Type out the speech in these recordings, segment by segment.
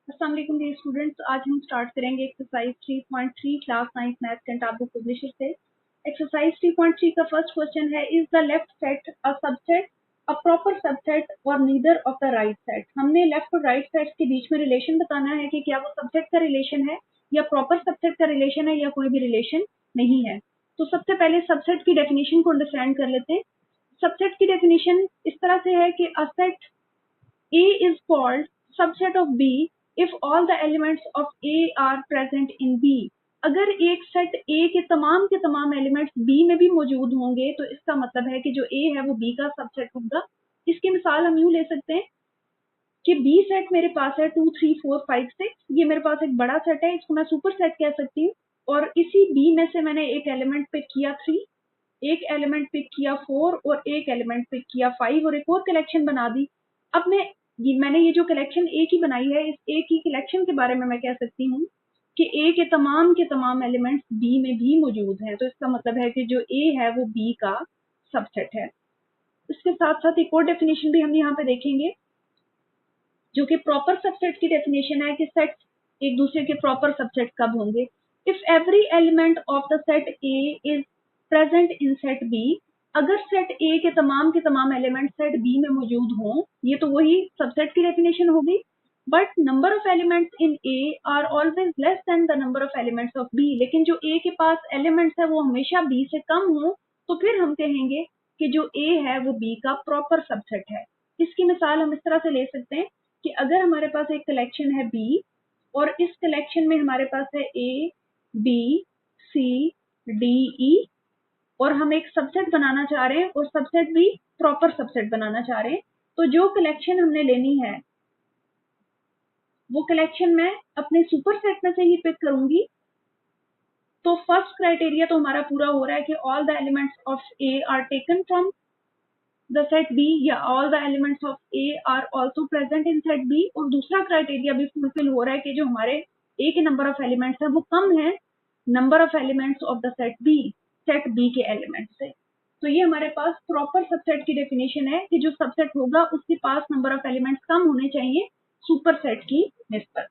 अस्सलाम वालेकुम dear students. आज हम स्टार्ट करेंगे एक्सरसाइज 3.3 क्लास 9 मैथ किताब बुक पब्लिशर से। एक्सरसाइज 3.3 का फर्स्ट क्वेश्चन है, is the left set a subset, a proper subset और neither of the right set. हमने लेफ्ट और राइट सेट्स के बीच में रिलेशन बताना है कि क्या वो सबसेट का रिलेशन है या प्रॉपर सबसेट का रिलेशन है या कोई भी रिलेशन नहीं है। तो सबसे पहले सबसेट की डेफिनेशन को अंडरस्टैंड कर लेते हैं। सबसेट की डेफिनेशन इस तरह से है कि a set A is called subset of B if all the elements of A are present in B। अगर एक सेट A के तमाम एलिमेंट्स B में भी मौजूद होंगे तो इसका मतलब है कि जो A है वो B का सबसेट होगा। इसकी मिसाल हम यूं ले सकते हैं कि B सेट मेरे पास है 2 3 4 5 6। ये मेरे पास एक बड़ा सेट है, इसको मैं सुपर सेट कह सकती हूँ। और इसी B में से मैंने एक एलिमेंट पिक किया 3, एक एलिमेंट पिक किया 4 और एक एलिमेंट पिक किया 5 और एक और कलेक्शन बना दी। अब मैंने ये जो कलेक्शन ए की बनाई है, इस ए की कलेक्शन के बारे में मैं कह सकती हूँ कि ए के तमाम एलिमेंट्स बी में भी मौजूद हैं। तो इसका मतलब है कि जो ए है वो बी का सबसेट है। इसके साथ साथ एक और डेफिनेशन भी हम यहाँ पे देखेंगे जो कि प्रॉपर सबसेट की डेफिनेशन है कि सेट एक दूसरे के प्रॉपर सबसेट कब होंगे। If every element of the set A is present in set B, अगर सेट ए के तमाम एलिमेंट सेट बी में मौजूद हों, ये तो वही सबसेट की डेफिनेशन होगी। But number of elements in A are always less than the number of elements of B. लेकिन जो ए के पास एलिमेंट्स है वो हमेशा बी से कम हो, तो फिर हम कहेंगे कि जो ए है वो बी का प्रॉपर सबसेट है। इसकी मिसाल हम इस तरह से ले सकते हैं कि अगर हमारे पास एक कलेक्शन है B और इस कलेक्शन में हमारे पास है A, B, C, D, E और हम एक सबसेट बनाना चाह रहे हैं और सबसेट भी प्रॉपर सबसेट बनाना चाह रहे हैं, तो जो कलेक्शन हमने लेनी है वो कलेक्शन मैं अपने सुपर सेट में से ही पिक करूंगी। तो फर्स्ट क्राइटेरिया तो हमारा पूरा हो रहा है कि all the elements of A are taken from the set B या all the elements of A are also present in set B। और दूसरा क्राइटेरिया भी फुलफिल हो रहा है कि जो हमारे A के नंबर ऑफ एलिमेंट्स है वो कम है number of elements of the set B के एलिमेंट्स से। तो ये हमारे पास प्रॉपर सबसेट की डेफिनेशन है कि जो सबसेट होगा उसके पास नंबर ऑफ एलिमेंट्स कम होने चाहिए सुपर सेट की निस्बत।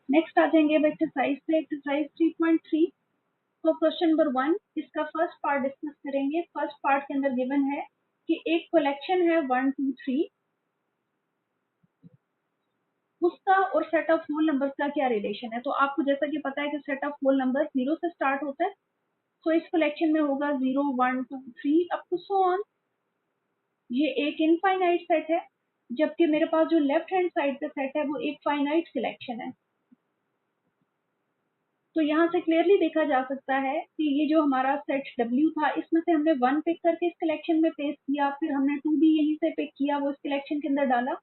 नेक्स्ट आ जाएंगे अब एक्सरसाइज पे, एक्सरसाइज 3.3। तो क्वेश्चन नंबर 1 इसका फर्स्ट पार्ट डिस्कस करेंगे। फर्स्ट पार्ट के अंदर गिवन है कि एक कलेक्शन है 1 2 3, उसका और सेट ऑफ होल नंबर्स का क्या रिलेशन है। तो आपको जैसा कि पता है कि सेट ऑफ होल नंबर 0 से स्टार्ट होता है, तो इस कलेक्शन में होगा 0 1 2 3 अप टू सो ऑन। ये एक इनफाइनाइट सेट है, जबकि मेरे पास जो लेफ्ट हैंड साइड का सेट है वो एक फाइनाइट सिलेक्शन है। तो यहाँ से क्लियरली देखा जा सकता है कि ये जो हमारा सेट W था, इसमें से हमने 1 पिक करके इस कलेक्शन में पेस्ट किया, फिर हमने 2 भी यहीं से पिक किया, वो इस कलेक्शन के अंदर डाला,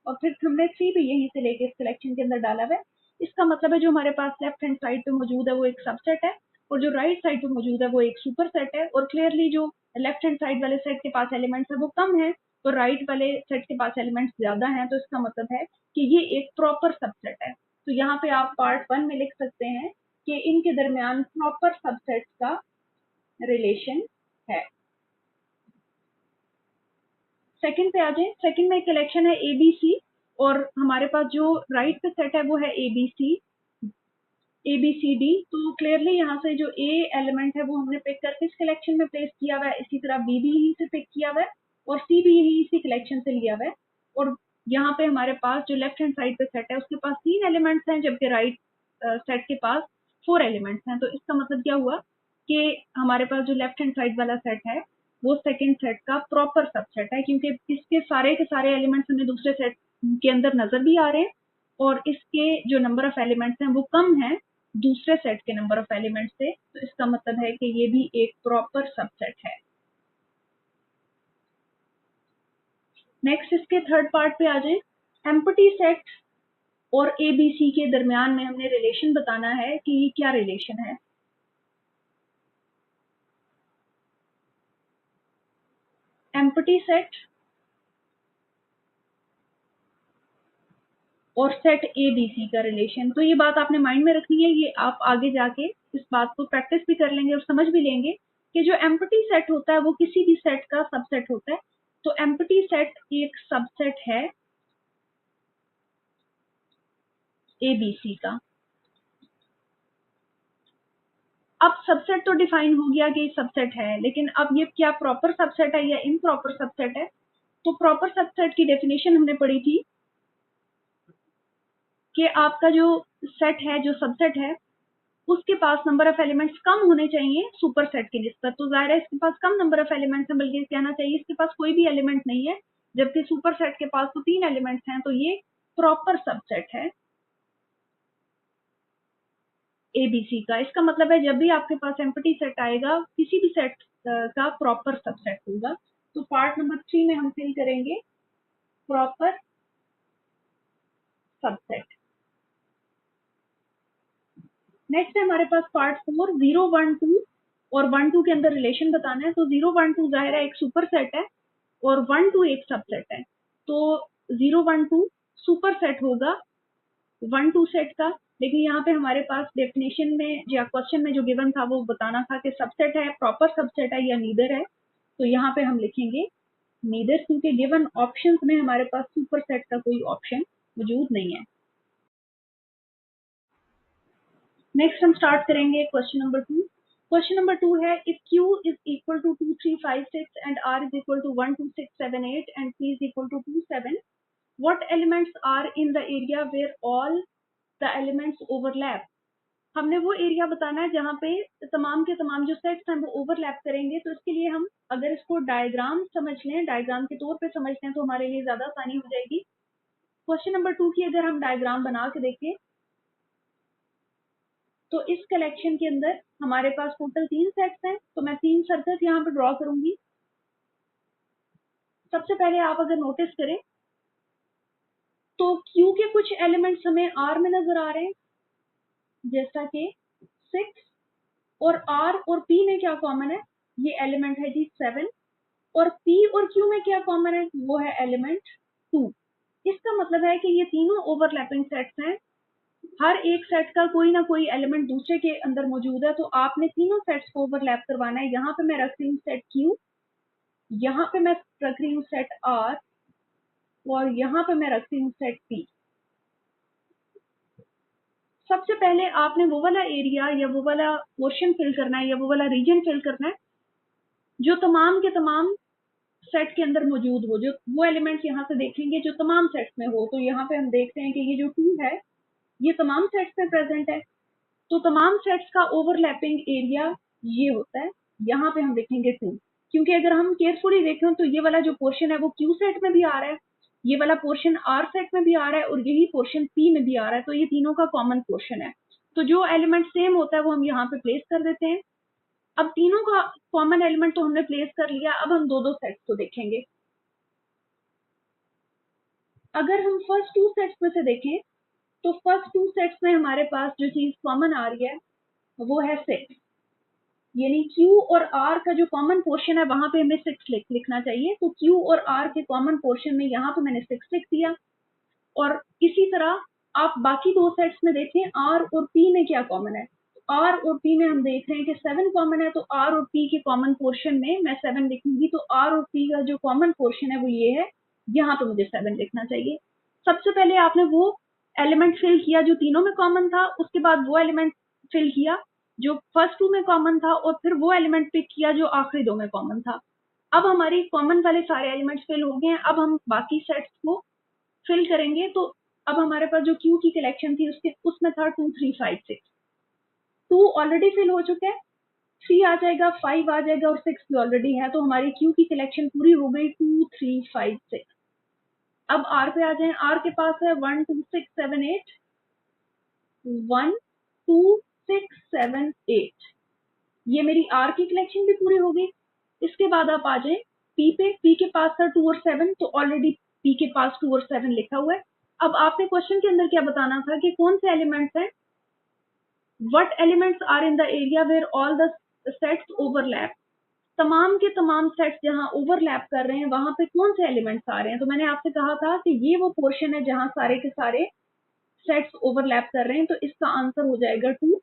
और फिर हमने 3 भी यहीं से लेके इस कलेक्शन के अंदर डाला है। इसका मतलब है जो हमारे पास लेफ्ट हैंड साइड पे मौजूद है वो एक सबसेट है और जो राइट साइड पे मौजूद है वो एक सुपर सेट है। और क्लियरली जो लेफ्ट हैंड साइड वाले सेट के पास एलिमेंट्स है वो कम है तो राइट वाले सेट के पास एलिमेंट्स ज्यादा हैं। तो इसका मतलब है कि ये एक प्रॉपर सबसेट है। तो यहाँ पे आप पार्ट 1 में लिख सकते हैं कि इनके दरमियान प्रॉपर सबसेट का रिलेशन है। सेकंड पे आ जाए। सेकंड में एक कलेक्शन है ABC और हमारे पास जो राइट पे सेट है वो है ABCD। तो क्लियरली यहाँ से जो A एलिमेंट है वो हमने पिक करके इस कलेक्शन में प्लेस किया हुआ है, इसी तरह B भी यहीं से पिक किया हुआ है और C भी यही इसी कलेक्शन से लिया हुआ है। और यहाँ पे हमारे पास जो लेफ्ट हैंड साइड पे सेट है उसके पास 3 एलिमेंट्स हैं, जबकि राइट सेट के पास 4 एलिमेंट्स हैं। तो इसका मतलब क्या हुआ कि हमारे पास जो लेफ्ट हैंड साइड वाला सेट है वो सेकंड सेट का प्रॉपर सबसेट है, क्योंकि इसके सारे के सारे एलिमेंट्स हमें दूसरे सेट के अंदर नजर भी आ रहे हैं और इसके जो नंबर ऑफ एलिमेंट्स हैं वो कम है दूसरे सेट के नंबर ऑफ एलिमेंट्स से। तो इसका मतलब है कि ये भी एक प्रॉपर सबसेट है। नेक्स्ट इसके थर्ड पार्ट पे आ जाए। एम्प्टी सेट और ABC के दरमियान में हमने रिलेशन बताना है कि ये क्या रिलेशन है। एम्प्टी सेट और सेट ABC का रिलेशन, तो ये बात आपने माइंड में रखनी है। ये आप आगे जाके इस बात को प्रैक्टिस भी कर लेंगे और समझ भी लेंगे कि जो एम्प्टी सेट होता है वो किसी भी सेट का सबसेट होता है। तो एम्प्टी सेट एक सबसेट है ABC का। अब सबसेट तो डिफाइन हो गया कि सबसेट है, लेकिन अब ये क्या प्रॉपर सबसेट है या इम्प्रॉपर सबसेट है? तो प्रॉपर सबसेट की डेफिनेशन हमने पढ़ी थी कि आपका जो सेट है, जो सबसेट है, उसके पास नंबर ऑफ एलिमेंट्स कम होने चाहिए सुपर सेट की निस्बत। तो जाहिर है इसके पास कम नंबर ऑफ एलिमेंट्स हैं, बल्कि कहना चाहिए इसके पास कोई भी एलिमेंट नहीं है, जबकि सुपर सेट के पास तो 3 एलिमेंट्स हैं। तो ये प्रॉपर सबसेट है ABC का। इसका मतलब है जब भी आपके पास एम्प्टी सेट आएगा, किसी भी सेट का प्रॉपर सबसेट होगा। तो पार्ट नंबर 3 में हम फिल करेंगे प्रॉपर सबसेट। नेक्स्ट है हमारे पास पार्ट 4, 0, 1, 2 और 1, 2 के अंदर रिलेशन बताना है। तो 0, 1, 2 जाहिर है एक सुपर सेट है और 1, 2 एक सबसेट है। तो 0, 1, 2 सुपर सेट होगा 1, 2 सेट का। लेकिन यहाँ पे हमारे पास डेफिनेशन में या क्वेश्चन में जो गिवन था वो बताना था कि सबसेट है, प्रॉपर सबसेट है या नीदर है। तो यहाँ पे हम लिखेंगे नीदर, क्योंकि गिवन ऑप्शंस में हमारे पास सुपर सेट का कोई ऑप्शन मौजूद नहीं है। नेक्स्ट हम स्टार्ट करेंगे क्वेश्चन नंबर 2। क्वेश्चन नंबर 2 है if Q is equal to 2, 3, 5, 6 and R is equal to 1, 2, 6, 7, 8 and P is equal to 2, 7, what elements are in the area where all the elements overlap? हमने वो area बताना है जहाँ पे तमाम के तमाम जो सेट्स हैं वो ओवरलैप करेंगे। तो इसके लिए हम अगर इसको डायग्राम समझ लें, डायग्राम के तौर पे समझ लें, तो हमारे लिए ज्यादा आसानी हो जाएगी। क्वेश्चन नंबर 2 की अगर हम डायग्राम बना के देखें तो इस कलेक्शन के अंदर हमारे पास टोटल 3 सेट्स हैं। तो मैं 3 सर्कल यहाँ पे ड्रॉ करूंगी। सबसे पहले आप अगर नोटिस करें तो Q के कुछ एलिमेंट्स हमें R में नजर आ रहे हैं, जैसा कि 6, और R और P में क्या कॉमन है? ये एलिमेंट है जी 7, और P और Q में क्या कॉमन है? वो है एलिमेंट 2। इसका मतलब है कि ये तीनों ओवरलैपिंग सेट्स हैं, हर एक सेट का कोई ना कोई एलिमेंट दूसरे के अंदर मौजूद है। तो आपने तीनों सेट्स को ओवरलैप करवाना है। यहाँ पे मैं रख रही हूँ सेट Q, यहाँ पे मैं रख रही हूँ सेट R और यहाँ पे मैं रख रही हूँ सेट P। सबसे पहले आपने वो वाला एरिया या वो वाला पोर्शन फिल करना है या वो वाला रीजन फिल करना है जो तमाम के तमाम सेट के अंदर मौजूद हो, जो वो एलिमेंट्स यहाँ से देखेंगे जो तमाम सेट्स में हो। तो यहाँ पे हम देखते हैं कि ये जो 2 है ये तमाम सेट्स में प्रेजेंट है। तो तमाम सेट्स का ओवरलैपिंग एरिया ये होता है। यहाँ पे हम देखेंगे 2, क्योंकि अगर हम केयरफुली देखें तो ये वाला जो पोर्शन है वो Q सेट में भी आ रहा है, ये वाला पोर्शन R सेट में भी आ रहा है और यही पोर्शन P में भी आ रहा है। तो ये तीनों का कॉमन पोर्शन है। तो जो एलिमेंट सेम होता है वो हम यहाँ पे प्लेस कर देते हैं। अब तीनों का कॉमन एलिमेंट तो हमने प्लेस कर लिया, अब हम दो सेट्स को देखेंगे। अगर हम फर्स्ट 2 सेट्स में से देखें तो फर्स्ट 2 सेट्स में हमारे पास जो चीज कॉमन आ रही है वो है 6, यानी Q और R का जो कॉमन पोर्शन है वहां पे हमें 6 लिखना चाहिए। तो Q और R के कॉमन पोर्शन में यहाँ पे मैंने 6 लिख दिया। और इसी तरह आप बाकी 2 सेट्स में देखें R और P में क्या कॉमन है। R और P में हम देख रहे हैं कि 7 कॉमन है, तो R और P के कॉमन पोर्शन में मैं 7 लिखूंगी। तो R और P का जो कॉमन पोर्शन है वो ये है, यहाँ पे मुझे 7 लिखना चाहिए। सबसे पहले आपने वो एलिमेंट फिल किया जो तीनों में कॉमन था, उसके बाद वो एलिमेंट फिल किया जो फर्स्ट 2 में कॉमन था, और फिर वो एलिमेंट पिक किया जो आखिरी 2 में कॉमन था। अब हमारी कॉमन वाले सारे एलिमेंट्स फिल हो गए हैं। अब हम बाकी सेट्स को फिल करेंगे। तो अब हमारे पास जो Q की कलेक्शन थी उसमें था 2, 3, 5, 6। 2 ऑलरेडी फिल हो चुका है, 3 आ जाएगा, 5 आ जाएगा और 6 भी ऑलरेडी है। तो हमारी Q की कलेक्शन पूरी हो गई 2, 3, 5, 6। अब R पे आ जाएं। R के पास है 1, 2, 6, 7, 8, 1, 2, 6, 7, 8। ये मेरी R की कलेक्शन भी पूरी हो गई। इसके बाद आप आ जाएं P पे। P के पास था 2 और 7, तो ऑलरेडी P के पास 2 और 7 लिखा हुआ है। अब आपने क्वेश्चन के अंदर क्या बताना था कि कौन से एलिमेंट्स हैं, what elements are in the area where all the sets overlap. तमाम के तमाम सेट्स जहां ओवरलैप कर रहे हैं वहां पे कौन से एलिमेंट्स आ रहे हैं। तो मैंने आपसे कहा था कि ये वो पोर्शन है जहां सारे के सारे सेट्स ओवरलैप कर रहे हैं। तो इसका आंसर हो जाएगा 2।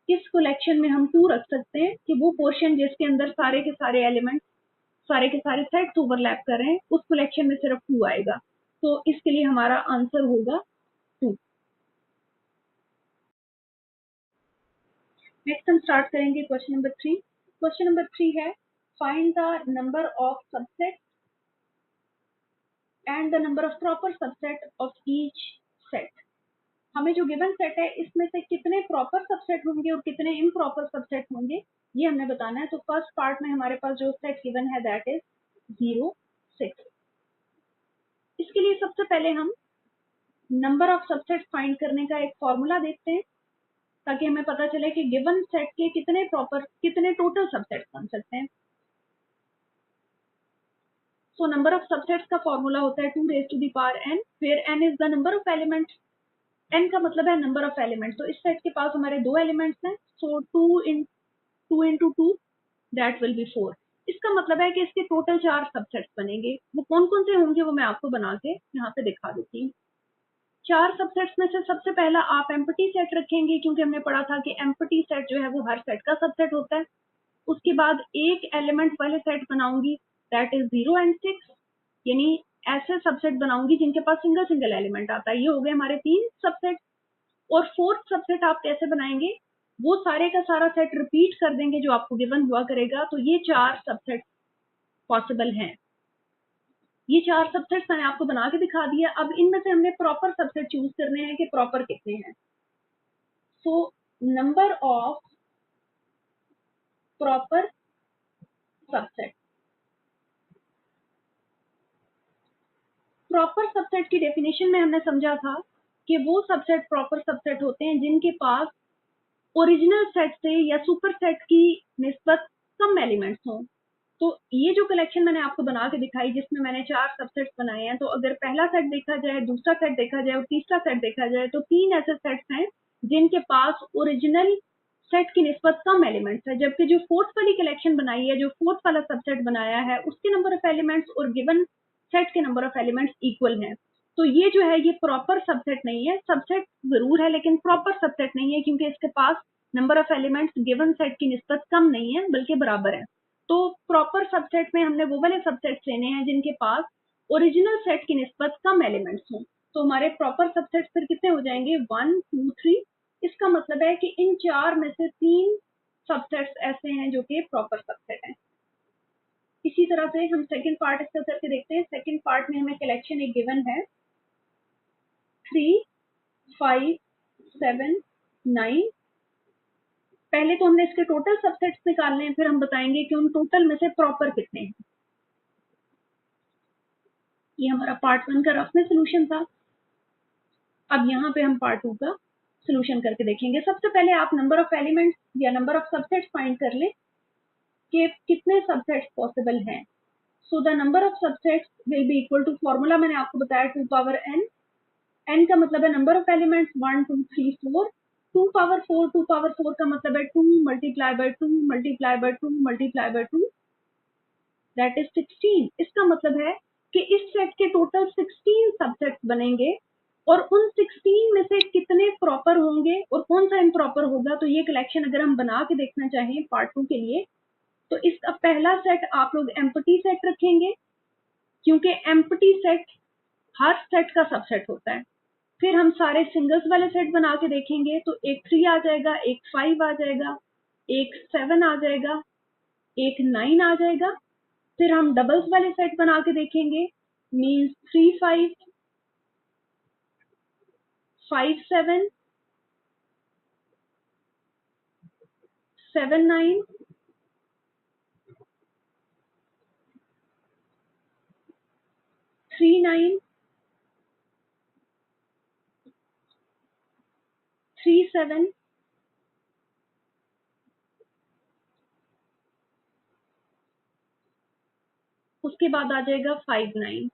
इस कलेक्शन में हम 2 रख सकते हैं कि वो पोर्शन जिसके अंदर सारे के सारे एलिमेंट्स सारे के सारे सेट्स ओवरलैप कर रहे हैं, उस कलेक्शन में सिर्फ 2 आएगा। तो इसके लिए हमारा आंसर होगा 2। नेक्स्ट हम स्टार्ट करेंगे क्वेश्चन नंबर 3। क्वेश्चन नंबर 3 है find the number of subset and the number of proper subset of each set. हमें जो गिवन सेट है इसमें से कितने प्रॉपर सबसेट होंगे और कितने इम्प्रॉपर सबसेट होंगे ये हमने बताना है। तो फर्स्ट पार्ट में हमारे पास जो सेट गिवन है दैट इज 0, 6। इसके लिए सबसे पहले हम नंबर ऑफ सबसेट फाइंड करने का एक फॉर्मूला देखते हैं ताकि हमें पता चले कि गिवन सेट के कितने टोटल सबसेट बन सकते हैं। सो नंबर ऑफ सबसेट्स का फॉर्मूला होता है 2 raised to the power n, where n is the number of element. n का मतलब है नंबर ऑफ एलिमेंट। तो इस सेट के पास हमारे 2 एलिमेंट्स हैं, so 2 into 2 that will be 4। इसका मतलब है कि इसके टोटल 4 सबसेट्स बनेंगे। वो कौन कौन से होंगे वो मैं आपको बना के यहाँ पे दिखा देती हूँ। 4 सबसेट्स में से सबसे पहला आप एम्प्टी सेट रखेंगे, क्योंकि हमने पढ़ा था कि एम्प्टी सेट जो है वो हर सेट का सबसेट होता है। उसके बाद एक एलिमेंट वाले सेट बनाऊंगी दैट इज 0 and 6, यानी ऐसे सबसेट बनाऊंगी जिनके पास सिंगल सिंगल एलिमेंट आता है। ये हो गए हमारे 3 सबसेट। और फोर्थ सबसेट आप कैसे बनाएंगे, वो सारे का सारा सेट रिपीट कर देंगे जो आपको गिवन हुआ करेगा। तो ये 4 सबसेट पॉसिबल हैं। ये 4 सबसेट्स मैंने आपको बना के दिखा दिया। अब इनमें से हमने प्रॉपर सबसेट चूज करने हैं कि प्रॉपर कितने हैं। So number of proper subset. Proper subset की डेफिनेशन में हमने समझा था कि वो सबसेट प्रॉपर सबसेट होते हैं जिनके पास ओरिजिनल सेट से या सुपर सेट की निस्बत कम एलिमेंट्स हों। तो ये जो कलेक्शन मैंने आपको बना के दिखाई जिसमें मैंने 4 सबसेट्स बनाए हैं, तो अगर पहला सेट देखा जाए, दूसरा सेट देखा जाए और तीसरा सेट देखा जाए, तो 3 ऐसे सेट्स हैं जिनके पास ओरिजिनल सेट की निस्बत कम एलिमेंट्स है। जबकि जो फोर्थ वाली कलेक्शन बनाई है, जो फोर्थ वाला सबसेट बनाया है, उसके नंबर ऑफ एलिमेंट्स और गिवन सेट के नंबर ऑफ एलिमेंट्स इक्वल हैं। तो ये जो है ये प्रॉपर सबसेट नहीं है। सबसेट जरूर है लेकिन प्रॉपर सबसेट नहीं है, क्योंकि इसके पास number of elements given set की निस्बत कम नहीं है बल्कि बराबर है। तो प्रॉपर सबसेट में हमने वो वाले सबसेट्स लेने हैं जिनके पास ओरिजिनल सेट की निस्बत कम एलिमेंट्स हों। तो हमारे प्रॉपर सबसेट्स फिर कितने हो जाएंगे, 1, 2, 3। इसका मतलब है कि इन 4 में से 3 सबसेट्स ऐसे हैं जो कि प्रॉपर सबसेट हैं। इसी तरह से हम सेकंड पार्ट इसका करके देखते हैं। सेकंड पार्ट में हमें कलेक्शन एक गिवन है 3, 5, 7, 9। पहले तो हमने इसके टोटल सबसेट्स निकालने हैं, फिर हम बताएंगे कि उन टोटल में से प्रॉपर कितने हैं। ये हमारा पार्ट 1 का रफ में सोल्यूशन था। अब यहाँ पे हम पार्ट 2 का सोल्यूशन करके देखेंगे। सबसे पहले आप नंबर ऑफ एलिमेंट्स या नंबर ऑफ सबसेट्स फाइंड कर लें कि कितने सबसेट्स पॉसिबल हैं। So the number of subsets will be equal to, formula मैंने आपको बताया 2 पावर n। n का मतलब है नंबर ऑफ एलिमेंट्स 1, 2, 3, 4। 2 पावर 4 का मतलब है 2 multiply by 2 multiply by 2 multiply by 2 that is 16। इसका मतलब है कि इस सेट के टोटल 16 सबसेट्स बनेंगे और उन 16 में से कितने प्रॉपर होंगे और कौन सा इम्प्रॉपर होगा। तो ये कलेक्शन अगर हम बना के देखना चाहें पार्ट 2 के लिए, तो इसका पहला सेट आप लोग एम्प्टी सेट रखेंगे, क्योंकि एम्प्टी सेट हर सेट का सबसेट होता है। फिर हम सारे सिंगल्स वाले सेट बना के देखेंगे, तो एक 3 आ जाएगा, एक 5 आ जाएगा, एक 7 आ जाएगा, एक 9 आ जाएगा। फिर हम डबल्स वाले सेट बना के देखेंगे, मीन्स 3, 5, 5, 7, 7, 9, 3, 9, 3, 7, उसके बाद आ जाएगा 5, 9।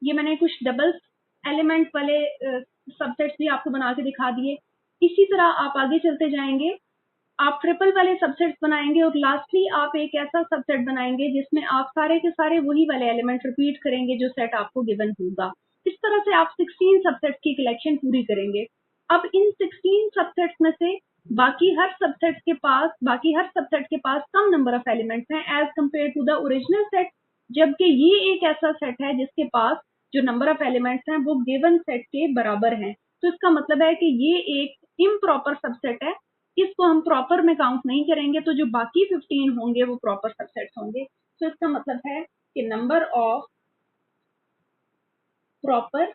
ये मैंने कुछ डबल्स एलिमेंट वाले सबसेट्स भी आपको बना के दिखा दिए। इसी तरह आप आगे चलते जाएंगे, आप ट्रिपल वाले सबसेट्स बनाएंगे और लास्टली आप एक ऐसा सबसेट बनाएंगे जिसमें आप सारे के सारे वही वाले एलिमेंट रिपीट करेंगे जो सेट आपको गिवन होगा। इस तरह से आप 16 सबसेट्स की कलेक्शन पूरी करेंगे। अब इन 16 सबसेट्स में से बाकी हर सबसेट के पास कम नंबर ऑफ एलिमेंट्स हैं as compare to the original set, जबकि ये एक ऐसा सेट है जिसके पास जो नंबर ऑफ एलिमेंट्स हैं वो गिवन सेट के बराबर हैं। तो इसका मतलब है कि ये एक इम्प्रॉपर सबसेट है, इसको हम प्रॉपर में काउंट नहीं करेंगे, तो जो बाकी 15 होंगे वो प्रॉपर सबसेट्स होंगे। तो इसका मतलब है कि number of proper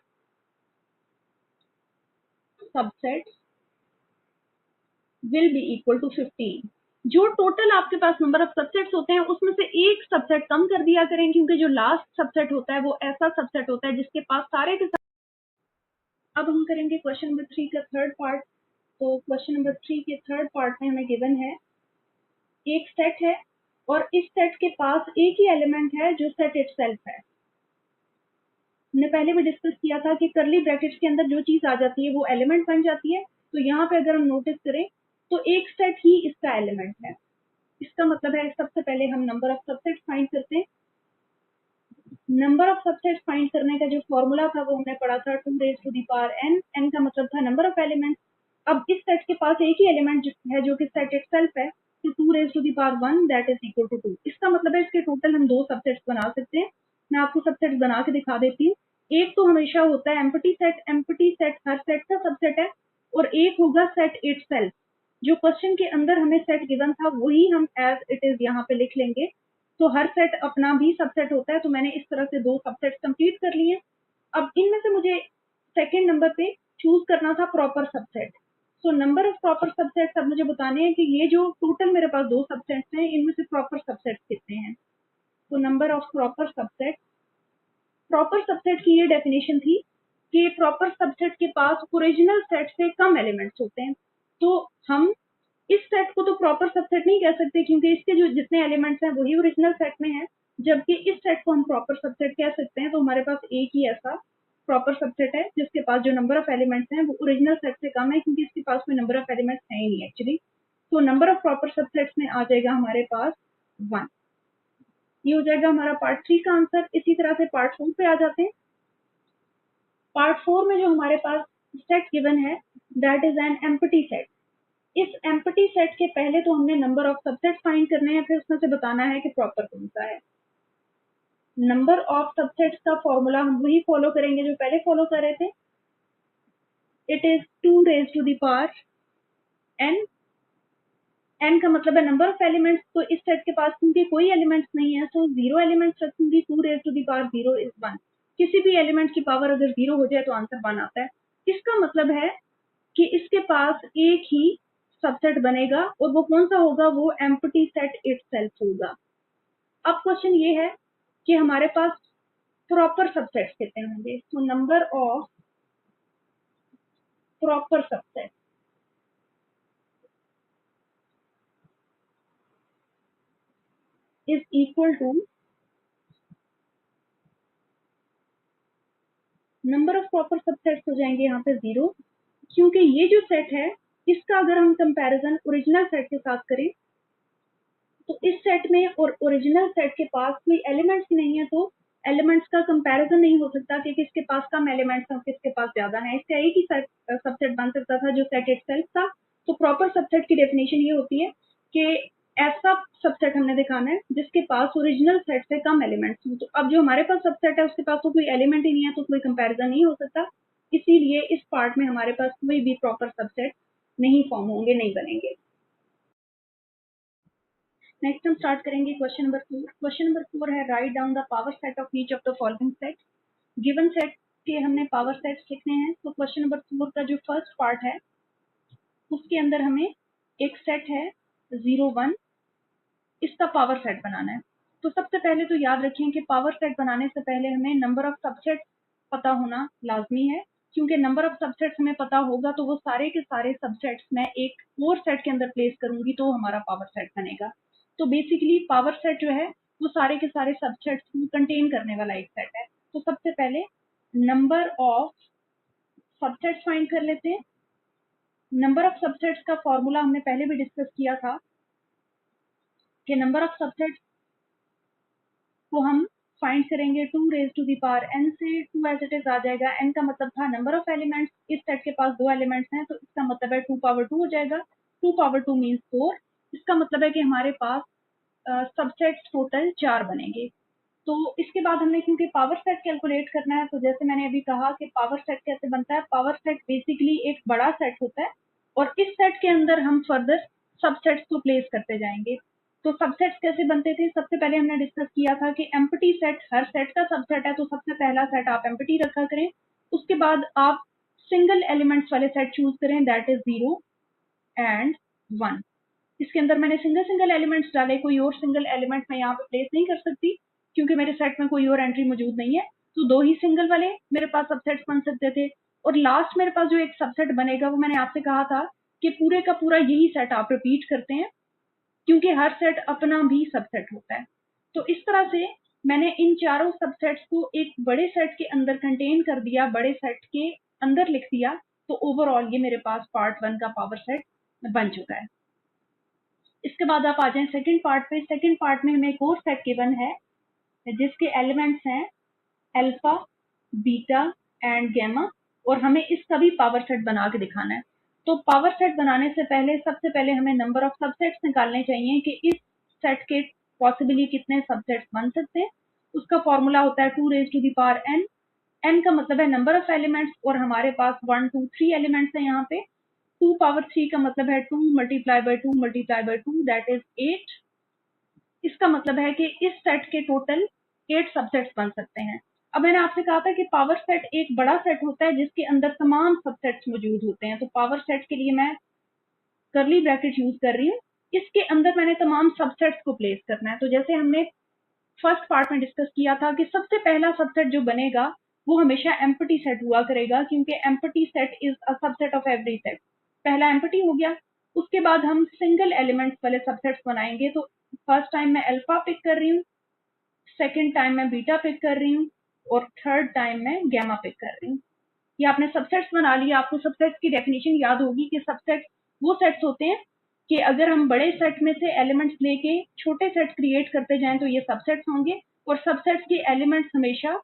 subsets will be equal to 15। जो टोटल आपके पास नंबर ऑफ सबसेट्स होते हैं उसमें से एक सबसेट कम कर दिया करें, क्योंकि जो लास्ट सबसेट होता है वो ऐसा सबसेट होता है जिसके पास सारे के सारे। अब हम करेंगे क्वेश्चन नंबर 3 का थर्ड पार्ट। तो क्वेश्चन नंबर 3 के थर्ड पार्ट में हमें गिवन है एक सेट है और इस सेट के पास एक ही एलिमेंट है जो सेट इटसेल्फ है। हमने पहले भी डिस्कस किया था कि करली ब्रैकेट्स के अंदर जो चीज आ जाती है वो एलिमेंट बन जाती है। तो यहाँ पे अगर हम नोटिस करें तो एक सेट ही इसका एलिमेंट है। इसका मतलब है सबसे पहले हम नंबर ऑफ सबसेट्स फाइंड करते हैं। नंबर ऑफ सबसेट्स फाइंड करने का जो फॉर्मूला था वो हमने पढ़ा था 2 raise to the power n। n का मतलब था नंबर ऑफ एलिमेंट्स। अब इस सेट के पास एक ही एलिमेंट है जो कि सेट इटसेल्फ है, तो 2 raise to the power 1 that is equal to 2। इसका मतलब है इसके टोटल हम दो सबसेट्स बना सकते हैं। मैं आपको सबसेट्स बना के दिखा देती हूँ। एक तो हमेशा होता है एम्प्टी सेट। एम्प्टी सेट हर सेट का सबसेट है। और एक होगा सेट इटसेल्फ। जो क्वेश्चन के अंदर हमें सेट गिवन था वही हम एज इट इज यहाँ पे लिख लेंगे। तो हर सेट अपना भी सबसेट होता है। तो मैंने इस तरह से दो सबसेट कंप्लीट कर लिए। अब इनमें से मुझे सेकंड नंबर पे चूज करना था proper subset. So number of proper subsets अब मुझे बताने हैं कि ये जो टोटल मेरे पास दो सबसेट्स हैं इनमें से प्रॉपर सबसेट्स कितने हैं। तो number of proper subset, proper subset की ये डेफिनेशन थी कि प्रॉपर सबसेट के पास ओरिजिनल सेट से कम एलिमेंट्स होते हैं। तो हम इस सेट को तो प्रॉपर सबसेट नहीं कह सकते क्योंकि इसके जो जितने एलिमेंट्स हैं वही ओरिजिनल सेट में है, जबकि इस सेट को हम प्रॉपर सबसेट कह सकते हैं। तो हमारे पास एक ही ऐसा प्रॉपर सबसेट है जिसके पास जो नंबर ऑफ एलिमेंट्स हैं वो ओरिजिनल सेट से कम है, क्योंकि इसके पास कोई नंबर ऑफ एलिमेंट्स है ही नहीं एक्चुअली। तो नंबर ऑफ प्रॉपर सबसेट्स में आ जाएगा हमारे पास 1। ये हो जाएगा हमारा पार्ट 3 का आंसर। इसी तरह से पार्ट 4 पे आ जाते हैं। पार्ट 4 में जो हमारे पास सेट गिवन है that is an empty set. इस एम्प्टी सेट के पहले तो हमने नंबर ऑफ सबसेट्स फाइंड करने हैं, फिर उसमें से बताना है कि प्रॉपर कौन सा है। नंबर ऑफ सबसेट्स का फॉर्मूला हम वही फॉलो करेंगे जो पहले फॉलो कर रहे थे। It is 2 raise to the power n। n का मतलब है नंबर ऑफ एलिमेंट्स। तो इस सेट के पास क्योंकि कोई एलिमेंट्स नहीं है तो 0 एलिमेंट्स रखूंगी। 2 raise to the power 0 is 1। किसी भी एलिमेंट की पावर अगर 0 हो जाए तो आंसर 1 आता है। इसका मतलब है कि इसके पास एक ही सबसेट बनेगा और वो कौन सा होगा, वो एम्प्टी सेट इटसेल्फ होगा। अब क्वेश्चन ये है कि हमारे पास प्रॉपर सबसेट्स कितने होंगे। तो number of proper subset is equal to number of proper subsets हो जाएंगे यहाँ पे 0, क्योंकि ये जो सेट है इसका अगर हम कंपैरिजन ओरिजिनल सेट के साथ करें तो इस सेट में और ओरिजिनल सेट के पास कोई एलिमेंट्स नहीं है, तो एलिमेंट्स का कंपैरिजन नहीं हो सकता कि किसके पास कम एलिमेंट्स हैं और किसके पास ज्यादा है। इसका एक ही सबसेट बन सकता था जो सेट इटसेल्फ था। तो प्रॉपर सबसेट की डेफिनेशन ये होती है कि ऐसा सबसेट हमने दिखाना है जिसके पास ओरिजिनल सेट से कम एलिमेंट्स हो। तो अब जो हमारे पास सबसेट है उसके पास तो कोई एलिमेंट ही नहीं है, तो कोई कंपैरिजन नहीं हो सकता। इसीलिए इस पार्ट में हमारे पास कोई भी प्रॉपर सबसेट नहीं फॉर्म होंगे, नहीं बनेंगे। नेक्स्ट हम स्टार्ट करेंगे क्वेश्चन नंबर 4। क्वेश्चन नंबर 4 है write down the power set of each of the following set. Given set के हमने पावर सेट्स लिखने हैं। तो क्वेश्चन नंबर 4 का जो फर्स्ट पार्ट है उसके अंदर हमें एक सेट है 0 1, इसका पावर सेट बनाना है। तो सबसे पहले तो याद रखें कि पावर सेट बनाने से पहले हमें नंबर ऑफ सबसेट्स पता होना लाजमी है, क्योंकि नंबर ऑफ सबसेट्स हमें पता होगा तो वो सारे के सारे सबसेट्स मैं एक और सेट के अंदर प्लेस करूंगी तो हमारा पावर सेट बनेगा। तो बेसिकली पावर सेट जो है वो सारे के सारे सबसेट्स को कंटेन करने वाला एक सेट है। तो सबसे पहले नंबर ऑफ सबसेट्स फाइंड कर लेते हैं। नंबर ऑफ सबसेट्स का फॉर्मूला हमने पहले भी डिस्कस किया था कि नंबर ऑफ सबसेट्स को हम फाइंड करेंगे 2 raise to the power n से। 2 एज इट इज आ जाएगा। n का मतलब था नंबर ऑफ एलिमेंट्स। इस सेट के पास दो एलिमेंट्स हैं तो इसका मतलब है 2 पावर 2 हो जाएगा। 2 पावर 2 मीन्स 4। इसका मतलब है कि हमारे पास सबसेट्स टोटल 4 बनेंगे। तो इसके बाद हमने क्योंकि पावर सेट कैलकुलेट करना है, तो जैसे मैंने अभी कहा कि पावर सेट कैसे बनता है, पावर सेट बेसिकली एक बड़ा सेट होता है और इस सेट के अंदर हम फर्दर सबसेट्स को प्लेस करते जाएंगे। तो सबसेट्स कैसे बनते थे, सबसे पहले हमने डिस्कस किया था कि एम्प्टी सेट हर सेट का सबसेट है, तो सबसे पहला सेट आप एम्प्टी रखा करें। उसके बाद आप सिंगल एलिमेंट्स वाले सेट चूज करें, दैट इज 0 एंड 1। इसके अंदर मैंने सिंगल सिंगल एलिमेंट्स डाले, कोई और सिंगल एलिमेंट मैं यहाँ पे प्लेस नहीं कर सकती क्योंकि मेरे सेट में कोई और एंट्री मौजूद नहीं है। तो 2 ही सिंगल वाले मेरे पास सबसेट्स बन सकते थे। और लास्ट मेरे पास जो एक सबसेट बनेगा वो मैंने आपसे कहा था कि पूरे का पूरा यही सेट आप रिपीट करते हैं क्योंकि हर सेट अपना भी सबसेट होता है। तो इस तरह से मैंने इन चारों सबसेट्स को एक बड़े सेट के अंदर कंटेन कर दिया, बड़े सेट के अंदर लिख दिया। तो ओवरऑल ये मेरे पास पार्ट 1 का पावर सेट बन चुका है। इसके बाद आप आ जाएं सेकंड पार्ट पे। सेकंड पार्ट में हमें एक और सेट गिवन है जिसके एलिमेंट्स हैं अल्फा, बीटा एंड गैमा, और हमें इसका भी पावर सेट बना के दिखाना है। तो पावर सेट बनाने से पहले सबसे पहले हमें नंबर ऑफ सबसेट्स निकालने चाहिए कि इस सेट के पॉसिबली कितने सबसेट्स बन सकते हैं। उसका फॉर्मूला होता है 2 raise to the power n। n का मतलब है नंबर ऑफ एलिमेंट्स, और हमारे पास 1 2 3 एलिमेंट्स हैं यहाँ पे। 2 पावर 3 का मतलब है 2 multiply by 2 multiply by 2, that is 8। इसका मतलब है कि इस सेट के टोटल 8 सबसेट्स बन सकते हैं। अब मैंने आपसे कहा था कि पावर सेट एक बड़ा सेट होता है जिसके अंदर तमाम सबसेट्स मौजूद होते हैं। तो पावर सेट के लिए मैं करली ब्रैकेट यूज कर रही हूँ। इसके अंदर मैंने तमाम सबसेट्स को प्लेस करना है। तो जैसे हमने फर्स्ट पार्ट में डिस्कस किया था कि सबसे पहला सबसेट जो बनेगा वो हमेशा एम्प्टी सेट हुआ करेगा क्योंकि empty set is a subset of every set. पहला एम्प्टी हो गया। उसके बाद हम सिंगल एलिमेंट्स वाले सबसेट्स बनाएंगे। तो फर्स्ट टाइम मैं अल्फा पिक कर रही हूँ, सेकेंड टाइम मैं बीटा पिक कर रही हूँ, और थर्ड टाइम मैं गैमा पिक कर रही हूँ। ये आपने सबसेट्स बना लिया। आपको सबसेट्स की डेफिनेशन याद होगी कि सबसेट्स वो सेट्स होते हैं कि अगर हम बड़े सेट में से एलिमेंट्स लेके छोटे सेट क्रिएट करते जाएं तो ये सबसेट्स होंगे, और सबसेट्स के एलिमेंट्स हमेशा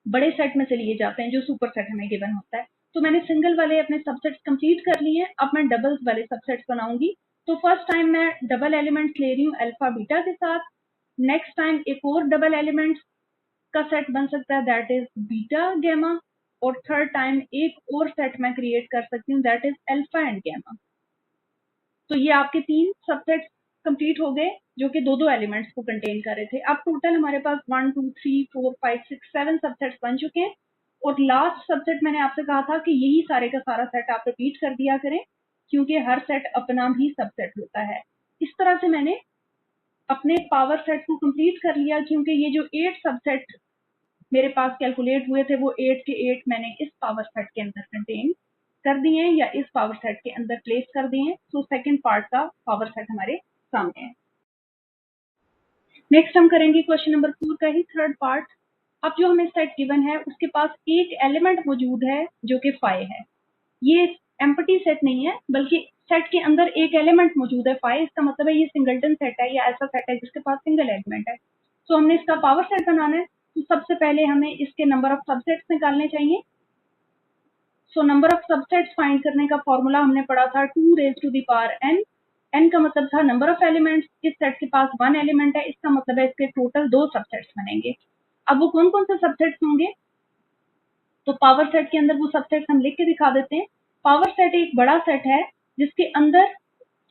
बड़े सेट में से लिए जाते हैं जो सुपर सेट हमें गिवन होता है। तो मैंने सिंगल वाले अपने सबसेट्स कंप्लीट कर लिए हैं। अब मैं डबल्स वाले सबसेट्स बनाऊंगी। तो फर्स्ट टाइम मैं डबल एलिमेंट्स ले रही हूँ अल्फा बीटा के साथ। नेक्स्ट टाइम एक और डबल एलिमेंट्स का सेट बन सकता है, दैट इज बीटा गैमा। और थर्ड टाइम एक और सेट मैं क्रिएट कर सकती हूँ, that is alpha and gamma. तो ये आपके 3 सबसेट्स कंप्लीट हो गए जो कि दो एलिमेंट्स को कंटेन कर रहे थे। अब टोटल हमारे पास 1 2 3 4 5 6 7 सबसेट्स बन चुके हैं। और लास्ट सबसेट मैंने आपसे कहा था कि यही सारे का सारा सेट आप रिपीट कर दिया करें क्योंकि हर सेट अपना भी सबसेट होता है। इस तरह से मैंने अपने पावर सेट को कंप्लीट कर लिया क्योंकि ये जो 8 सबसेट मेरे पास कैलकुलेट हुए थे वो 8 के 8 मैंने इस पावर सेट के अंदर कंटेन कर दिए हैं या इस पावर सेट के अंदर प्लेस कर दिए हैं। तो सेकंड पार्ट का पावर सेट हमारे सामने है। नेक्स्ट हम करेंगे क्वेश्चन नंबर 4 का ही थर्ड पार्ट। अब जो हमें सेट गिवन है उसके पास एक एलिमेंट मौजूद है जो कि 5 है। ये एम्प्टी सेट नहीं है बल्कि सेट के अंदर एक एलिमेंट मौजूद है 5। इसका मतलब है ये सिंगलटन सेट है या ऐसा सेट है जिसके पास सिंगल एलिमेंट है। तो हमने इसका पावर सेट बनाना है। तो सबसे पहले हमें इसके नंबर ऑफ सबसेट्स निकालने चाहिए। So number of subsets find करने का फॉर्मूला हमने पढ़ा था 2 raise to the power n। n का मतलब था नंबर ऑफ एलिमेंट्स। इस सेट के पास 1 एलिमेंट है, इसका मतलब है इसके टोटल 2 सबसेट्स बनेंगे। अब वो कौन कौन से सबसेट्स होंगे, तो पावर सेट के अंदर वो सबसेट्स हम लिख के दिखा देते हैं। पावर सेट एक बड़ा सेट है जिसके अंदर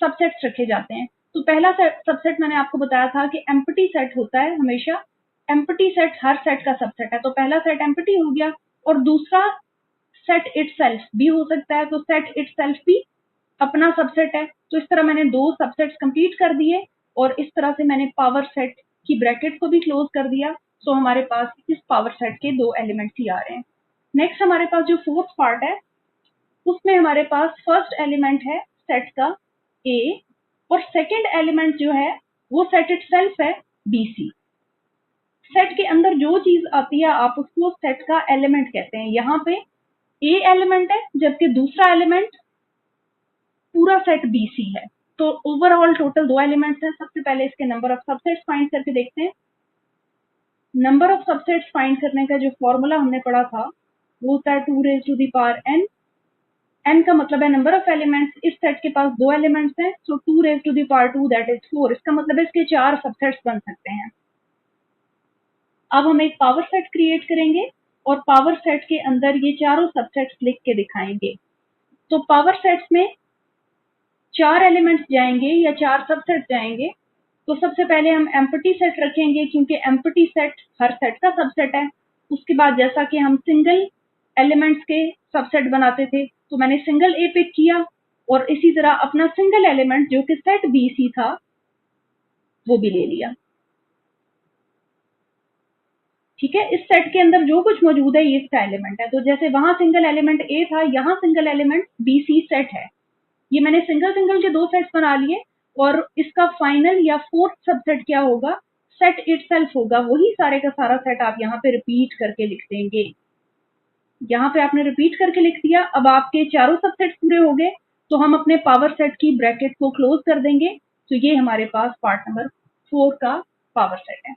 सबसेट्स रखे जाते हैं। तो पहला सबसेट मैंने आपको बताया था कि एम्प्टी सेट होता है हमेशा। एम्प्टी सेट हर सेट का सबसेट है। तो पहला सेट एम्प्टी हो गया, और दूसरा सेट इटसेल्फ भी हो सकता है। तो सेट इटसेल्फ भी अपना सबसेट है। तो इस तरह मैंने 2 सबसेट्स कंप्लीट कर दिए और इस तरह से मैंने पावर सेट की ब्रैकेट को भी क्लोज कर दिया। सो हमारे पास इस पावर सेट के 2 एलिमेंट्स ही आ रहे हैं। नेक्स्ट हमारे पास जो फोर्थ पार्ट है उसमें हमारे पास फर्स्ट एलिमेंट है सेट का ए, और सेकंड एलिमेंट जो है वो सेट इटसेल्फ है बीसी। सेट के अंदर जो चीज आती है आप उसको सेट का एलिमेंट कहते हैं। यहाँ पे ए एलिमेंट है जबकि दूसरा एलिमेंट पूरा सेट बीसी है। तो ओवरऑल टोटल 2 एलिमेंट्स हैं। सबसे पहले इसके नंबर ऑफ सबसेट्स फाइंड करके देखते हैं। नंबर ऑफ सबसेट्स फाइंड करने का जो फॉर्मूला हमने पढ़ा था वो होता है 2 raise to the power n। n का मतलब है नंबर ऑफ एलिमेंट्स, इस सेट के पास 2 एलिमेंट्स हैं, so 2 raised to the power 2 that is 4। इसका मतलब है इसके 4 सबसेट्स बन सकते हैं। अब हम एक पावर सेट क्रिएट करेंगे और पावर सेट के अंदर ये चारों सबसेट्स लिख के दिखाएंगे। तो पावर सेट्स में 4 एलिमेंट्स जाएंगे या 4 सबसेट जाएंगे। तो सबसे पहले हम एम्प्टी सेट रखेंगे क्योंकि एम्प्टी सेट हर सेट का सबसेट है। उसके बाद जैसा कि हम सिंगल एलिमेंट्स के सबसेट बनाते थे, तो मैंने सिंगल ए पिक किया और इसी तरह अपना सिंगल एलिमेंट जो कि सेट बी सी था वो भी ले लिया। ठीक है, इस सेट के अंदर जो कुछ मौजूद है ये इसका एलिमेंट है। तो जैसे वहां सिंगल एलिमेंट ए था, यहाँ single element B C set है। ये मैंने सिंगल सिंगल के 2 सेट्स बना लिए और इसका फाइनल या फोर्थ सबसेट क्या होगा, सेट इटसेल्फ होगा। वही सारे का सारा सेट आप यहाँ पे रिपीट करके लिख देंगे। यहाँ पे आपने रिपीट करके लिख दिया। अब आपके चारों सबसेट पूरे हो गए, तो हम अपने पावर सेट की ब्रैकेट को क्लोज कर देंगे। तो ये हमारे पास पार्ट नंबर 4 का पावर सेट है।